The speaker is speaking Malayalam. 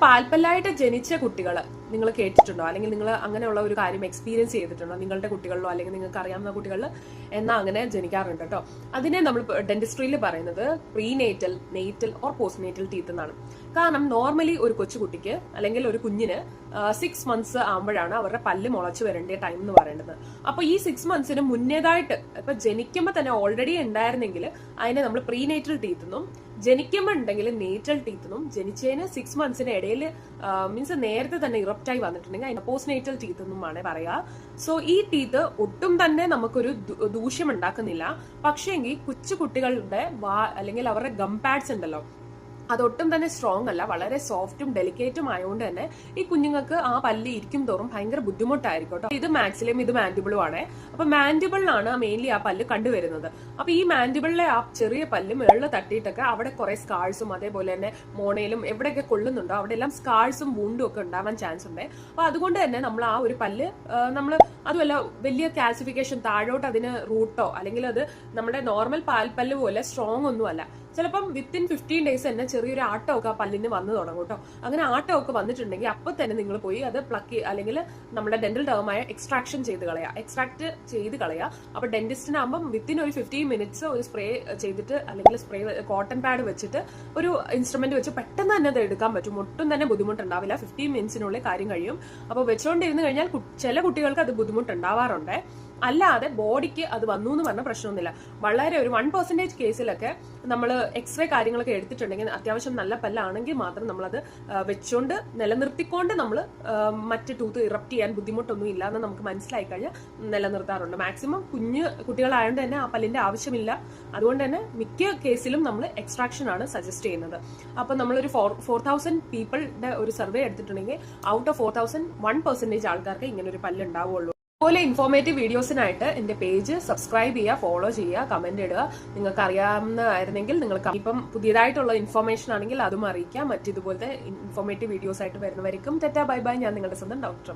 പാൽപ്പല്ലായിട്ട് ജനിച്ച കുട്ടികൾ നിങ്ങൾ കേട്ടിട്ടുണ്ടോ, അല്ലെങ്കിൽ നിങ്ങൾ അങ്ങനെയുള്ള ഒരു കാര്യം എക്സ്പീരിയൻസ് ചെയ്തിട്ടുണ്ടോ നിങ്ങളുടെ കുട്ടികളിലോ അല്ലെങ്കിൽ നിങ്ങൾക്ക് അറിയാവുന്ന കുട്ടികളിൽ? എന്നാൽ അങ്ങനെ ജനിക്കാറുണ്ട് കേട്ടോ. അതിനെ നമ്മൾ ഡെന്റിസ്ട്രിയിൽ പറയുന്നത് prenatal, natal or post natal teeth എന്നാണ്. കാരണം നോർമലി ഒരു കൊച്ചുകുട്ടിക്ക് അല്ലെങ്കിൽ ഒരു കുഞ്ഞിന് 6 months ആകുമ്പോഴാണ് അവരുടെ പല്ല് മുളച്ചു വരേണ്ട ടൈം എന്ന് പറയുന്നത്. അപ്പൊ ഈ 6 monthsന് മുന്നേതായിട്ട് ഇപ്പൊ ജനിക്കുമ്പോൾ തന്നെ ഓൾറെഡി ഉണ്ടായിരുന്നെങ്കിൽ അതിനെ നമ്മൾ പ്രീനേറ്റൽ ടീത്ത് എന്നും, ജനിക്കുമ്പോൾ ഉണ്ടെങ്കിൽ നേറ്റൽ ടീത്ത് എന്നും, ജനിച്ചതിന് 6 monthsന് ഇടയിൽ മീൻസ് നേരത്തെ തന്നെ ഇറപ്റ്റായി വന്നിട്ടുണ്ടെങ്കിൽ അതിന് പോസ്റ്റ് നേറ്റൽ ടീത്ത് എന്നുമാണ് പറയാ. സോ ഈ ടീത്ത് ഒട്ടും തന്നെ നമുക്കൊരു ദൂഷ്യം ഉണ്ടാക്കുന്നില്ല. പക്ഷേങ്കിൽ കൊച്ചു കുട്ടികളുടെ അല്ലെങ്കിൽ അവരുടെ ഗം പാഡ്സ് ഉണ്ടല്ലോ, അതൊട്ടും തന്നെ സ്ട്രോങ് അല്ല, വളരെ സോഫ്റ്റും ഡെലിക്കേറ്റും ആയതുകൊണ്ട് തന്നെ ഈ കുഞ്ഞുങ്ങൾക്ക് ആ പല്ല് ഇരിക്കും തോറും ഭയങ്കര ബുദ്ധിമുട്ടായിരിക്കും കേട്ടോ. ഇത് മാക്സിലും ഇത് മാൻഡിബിളും ആണ്. അപ്പൊ മാൻഡിബിളിലാണ് മെയിൻലി ആ പല്ല് കണ്ടുവരുന്നത്. അപ്പൊ ഈ മാൻഡിബിളിലെ ആ ചെറിയ പല്ല് മുകളിൽ തട്ടിയിട്ടൊക്കെ അവിടെ കുറെ സ്കാഴ്സും അതേപോലെ തന്നെ മോണയിലും എവിടെയൊക്കെ കൊള്ളുന്നുണ്ടോ അവിടെ എല്ലാം സ്കാഴ്സും വൂണ്ടും ഒക്കെ ഉണ്ടാവാൻ ചാൻസ് ഉണ്ട്. അപ്പൊ അതുകൊണ്ട് തന്നെ നമ്മൾ ആ ഒരു പല്ല് നമ്മൾ അതുമല്ല വലിയ കാൽസിഫിക്കേഷൻ താഴോട്ട് അതിന് റൂട്ടോ അല്ലെങ്കിൽ അത് നമ്മുടെ നോർമൽ പാൽപ്പല്ല് പോലെ സ്ട്രോങ് ഒന്നുമല്ല. ചിലപ്പം വിത്തിൻ 15 days തന്നെ ചെറിയൊരു ആട്ടമൊക്കെ ആ പല്ലിന് വന്നു തുടങ്ങും കേട്ടോ. അങ്ങനെ ആട്ടമൊക്കെ വന്നിട്ടുണ്ടെങ്കിൽ അപ്പൊ തന്നെ നിങ്ങൾ പോയി അത് പ്ലക്ക് അല്ലെങ്കിൽ നമ്മുടെ ഡെന്റൽ ടേമായ എക്സ്ട്രാക്ട് ചെയ്ത് കളയാ. അപ്പൊ ഡെന്റിസ്റ്റിനാകുമ്പോൾ വിത്തിൻ ഒരു 15 minutes ഒരു സ്പ്രേ ചെയ്തിട്ട് അല്ലെങ്കിൽ സ്പ്രേ കോട്ടൺ പാഡ് വെച്ചിട്ട് ഒരു ഇൻസ്ട്രുമെന്റ് വെച്ച് പെട്ടെന്ന് തന്നെ അത് എടുക്കാൻ പറ്റും. ഒട്ടും തന്നെ ബുദ്ധിമുട്ടുണ്ടാവില്ല. 15 minutesനുള്ളിൽ കാര്യം കഴിയും. അപ്പൊ വെച്ചുകൊണ്ടിരുന്ന് കഴിഞ്ഞാൽ ചില കുട്ടികൾക്ക് അത് ബുദ്ധിമുട്ടുണ്ടാവാറുണ്ട്. അല്ലാതെ ബോഡിക്ക് അത് വന്നു എന്ന് പറഞ്ഞ പ്രശ്നമൊന്നുമില്ല. വളരെ ഒരു 1% കേസിലൊക്കെ നമ്മൾ എക്സ്റേ കാര്യങ്ങളൊക്കെ എടുത്തിട്ടുണ്ടെങ്കിൽ അത്യാവശ്യം നല്ല പല്ലാണെങ്കിൽ മാത്രം നമ്മളത് വെച്ചുകൊണ്ട് നിലനിർത്തിക്കൊണ്ട് നമ്മൾ മറ്റ് ടൂത്ത് ഇറപ്റ്റ് ചെയ്യാൻ ബുദ്ധിമുട്ടൊന്നും ഇല്ല എന്ന് നമുക്ക് മനസ്സിലായി കഴിഞ്ഞാൽ നിലനിർത്താറുണ്ട്. മാക്സിമം കുഞ്ഞു കുട്ടികളായതുകൊണ്ട് തന്നെ ആ പല്ലിന്റെ ആവശ്യമില്ല. അതുകൊണ്ട് തന്നെ മിക്ക കേസിലും നമ്മൾ എക്സ്ട്രാക്ഷൻ ആണ് സജസ്റ്റ് ചെയ്യുന്നത്. അപ്പൊ നമ്മളൊരു 4000 പീപ്പിളുടെ ഒരു സർവേ എടുത്തിട്ടുണ്ടെങ്കിൽ ഔട്ട് ഓഫ് 4000 1% ആൾക്കാർക്ക് ഇങ്ങനെ ഒരു പല്ല് ഉണ്ടാവുള്ളൂ. അതുപോലെ ഇൻഫോർമേറ്റീവ് വീഡിയോസിനായിട്ട് എന്റെ പേജ് സബ്സ്ക്രൈബ് ചെയ്യുക, ഫോളോ ചെയ്യുക, കമന്റ് ഇടുക. നിങ്ങൾക്ക് അറിയാവുന്നതായിരുന്നെങ്കിൽ നിങ്ങൾക്ക് ഇപ്പം പുതിയതായിട്ടുള്ള ഇൻഫോർമേഷൻ ആണെങ്കിൽ അതും അറിയിക്കാം. മറ്റിതുപോലത്തെ ഇൻഫോർമേറ്റീവ് വീഡിയോസ് ആയിട്ട് വരുന്നവരിക്കും ടെറ്റാ ബൈ ബൈ. ഞാൻ നിങ്ങളുടെ സ്വന്തം ഡോക്ടർ.